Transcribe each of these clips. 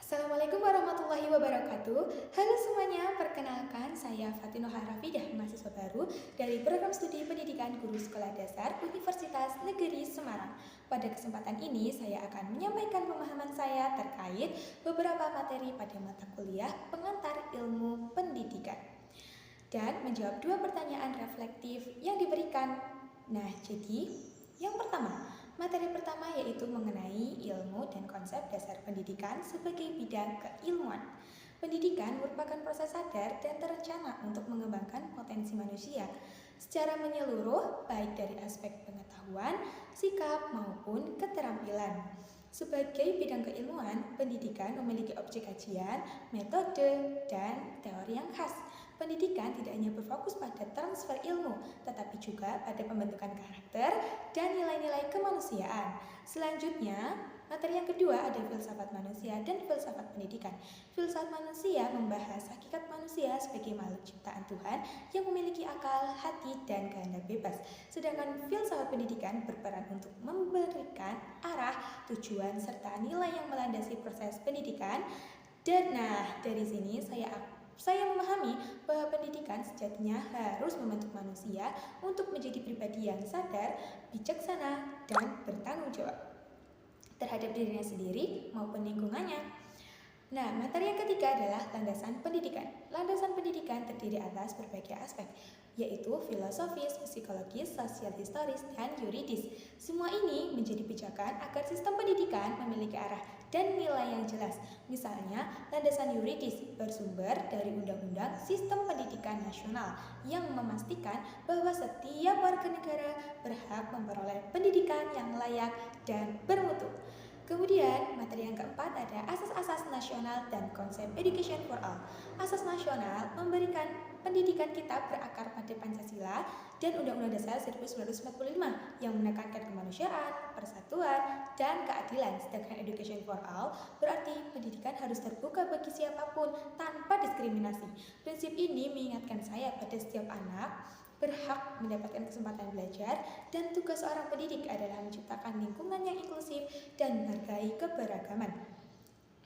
Assalamualaikum warahmatullahi wabarakatuh. Halo semuanya, perkenalkan saya Fatinah Harafidah, mahasiswa baru dari program studi pendidikan guru sekolah dasar Universitas Negeri Semarang. Pada kesempatan ini saya akan menyampaikan pemahaman saya terkait beberapa materi pada mata kuliah pengantar ilmu pendidikan dan menjawab dua pertanyaan reflektif yang diberikan. Nah, jadi yang pertama, materi pertama yaitu mengenai ilmu dan konsep dasar pendidikan sebagai bidang keilmuan. Pendidikan merupakan proses sadar dan terencana untuk mengembangkan potensi manusia secara menyeluruh, baik dari aspek pengetahuan, sikap, maupun keterampilan. Sebagai bidang keilmuan, pendidikan memiliki objek kajian, metode, dan teori yang khas. Pendidikan tidak hanya berfokus pada transfer ilmu, tetapi juga pada pembentukan karakter dan nilai-nilai kemanusiaan. Selanjutnya, materi yang kedua ada filsafat manusia dan filsafat pendidikan. Filsafat manusia membahas hakikat manusia sebagai makhluk ciptaan Tuhan yang memiliki akal, hati, dan kehendak bebas. Sedangkan filsafat pendidikan berperan untuk memberikan arah, tujuan, serta nilai yang melandasi proses pendidikan. Dan dari sini saya memahami bahwa pendidikan sejatinya harus membentuk manusia untuk menjadi pribadi yang sadar, bijaksana, dan bertanggung jawab terhadap dirinya sendiri maupun lingkungannya. Nah, materi yang ketiga adalah landasan pendidikan. Landasan pendidikan terdiri atas berbagai aspek, yaitu filosofis, psikologis, sosial historis, dan yuridis. Semua ini menjadi pijakan agar sistem pendidikan memiliki arah dan nilai yang jelas. Misalnya, landasan yuridis bersumber dari Undang-Undang Sistem Pendidikan Nasional yang memastikan bahwa setiap warga negara berhak memperoleh pendidikan yang layak dan bermutu. Kemudian, materi yang keempat ada asas-asas nasional dan konsep education for all. Asas nasional memberikan pendidikan kita berakar pada Pancasila dan Undang-Undang Dasar 1945 yang menekankan kemanusiaan, persatuan, dan keadilan. Sedangkan education for all berarti pendidikan harus terbuka bagi siapapun tanpa diskriminasi. Prinsip ini mengingatkan saya pada setiap anak berhak mendapatkan kesempatan belajar dan tugas seorang pendidik adalah menciptakan lingkungan yang inklusif dan menghargai keberagaman.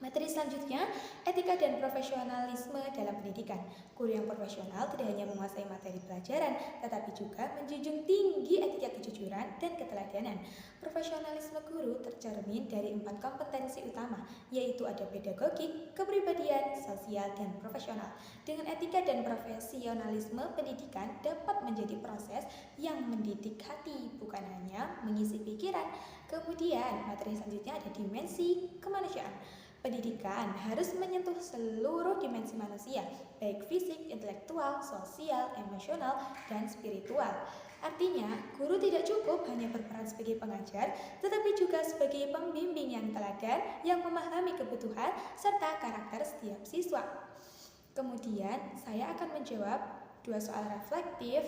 Materi selanjutnya, etika dan profesionalisme dalam pendidikan. Guru yang profesional tidak hanya menguasai materi pelajaran, tetapi juga menjunjung tinggi etika kejujuran dan keteladanan. Profesionalisme guru tercermin dari 4 kompetensi utama, yaitu ada pedagogik, kepribadian, sosial, dan profesional. Dengan etika dan profesionalisme, pendidikan dapat menjadi proses yang mendidik hati, bukan hanya mengisi pikiran. Kemudian, materi selanjutnya ada dimensi kemanusiaan. Pendidikan harus menyentuh seluruh dimensi manusia, baik fisik, intelektual, sosial, emosional, dan spiritual. Artinya, guru tidak cukup hanya berperan sebagai pengajar, tetapi juga sebagai pembimbing yang teladan yang memahami kebutuhan serta karakter setiap siswa. Kemudian, saya akan menjawab 2 soal reflektif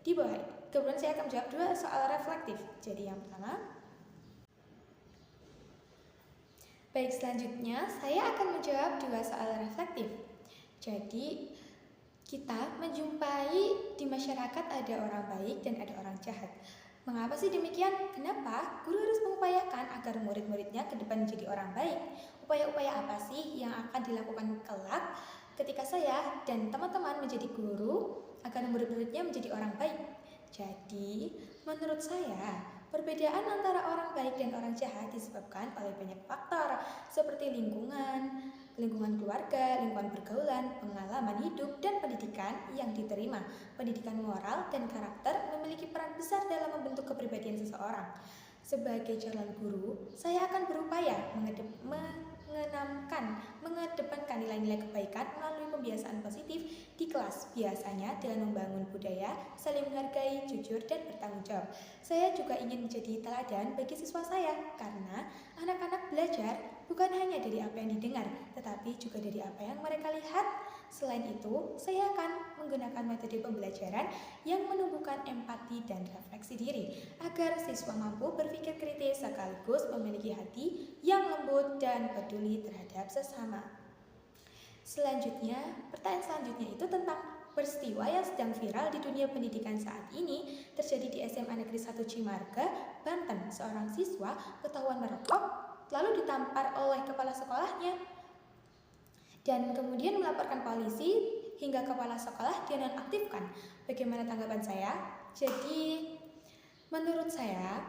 di bawah. Kemudian saya akan menjawab 2 soal reflektif. Jadi yang pertama, baik, selanjutnya saya akan menjawab 2 soal reflektif. Jadi, kita menjumpai di masyarakat ada orang baik dan ada orang jahat. Mengapa sih demikian? Kenapa guru harus mengupayakan agar murid-muridnya ke depan menjadi orang baik? Upaya-upaya apa sih yang akan dilakukan kelak ketika saya dan teman-teman menjadi guru agar murid-muridnya menjadi orang baik? Jadi, menurut saya, perbedaan antara orang baik dan orang jahat disebabkan oleh banyak faktor seperti lingkungan keluarga, lingkungan pergaulan, pengalaman hidup, dan pendidikan yang diterima. Pendidikan moral dan karakter memiliki peran besar dalam membentuk kepribadian seseorang. Sebagai calon guru, saya akan berupaya mengedepankan nilai-nilai kebaikan melalui pembiasaan positif di kelas, biasanya dengan membangun budaya saling menghargai, jujur, dan bertanggung jawab. Saya juga ingin menjadi teladan bagi siswa saya karena anak-anak belajar bukan hanya dari apa yang didengar, tetapi juga dari apa yang mereka lihat. Selain itu, saya akan menggunakan metode pembelajaran yang menumbuhkan empati dan refleksi diri agar siswa mampu berpikir kritis sekaligus memiliki hati yang lembut dan peduli terhadap sesama. Pertanyaan selanjutnya itu tentang peristiwa yang sedang viral di dunia pendidikan saat ini terjadi di SMA Negeri 1 Cimarga, Banten. Seorang siswa ketahuan merokok lalu ditampar oleh kepala sekolahnya. dan kemudian melaporkan polisi hingga kepala sekolah dinonaktifkan. Bagaimana tanggapan saya? Jadi, menurut saya,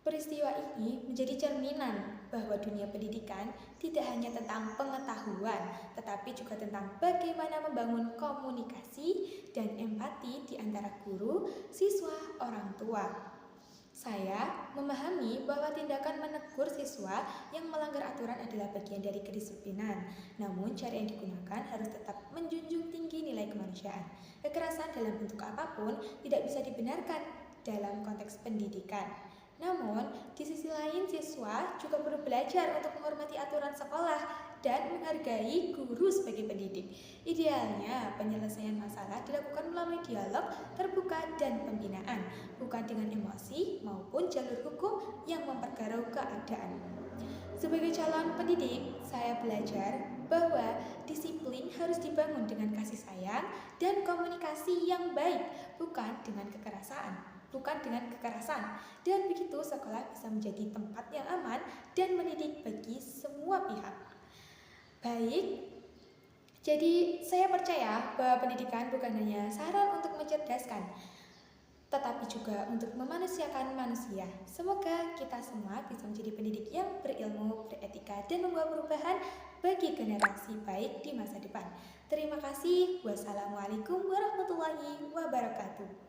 peristiwa ini menjadi cerminan bahwa dunia pendidikan tidak hanya tentang pengetahuan, tetapi juga tentang bagaimana membangun komunikasi dan empati di antara guru, siswa, orang tua. Saya memahami bahwa tindakan menegur siswa yang melanggar aturan adalah bagian dari kedisiplinan. Namun, cara yang digunakan harus tetap menjunjung tinggi nilai kemanusiaan. Kekerasan dalam bentuk apapun tidak bisa dibenarkan dalam konteks pendidikan. Namun, di sisi lain siswa juga perlu belajar untuk menghormati aturan sekolah dan menghargai guru sebagai pendidik. Idealnya, penyelesaian masalah dilakukan melalui dialog terbuka dan pembinaan, bukan dengan emosi maupun jalur hukum yang memperkeruh keadaan. Sebagai calon pendidik, saya belajar bahwa disiplin harus dibangun dengan kasih sayang dan komunikasi yang baik, bukan dengan kekerasan. Dan begitu sekolah bisa menjadi tempat yang aman dan mendidik bagi semua pihak. Baik, jadi saya percaya bahwa pendidikan bukan hanya saran untuk mencerdaskan, tetapi juga untuk memanusiakan manusia. Semoga kita semua bisa menjadi pendidik yang berilmu, beretika, dan membawa perubahan bagi generasi baik di masa depan. Terima kasih. Wassalamualaikum warahmatullahi wabarakatuh.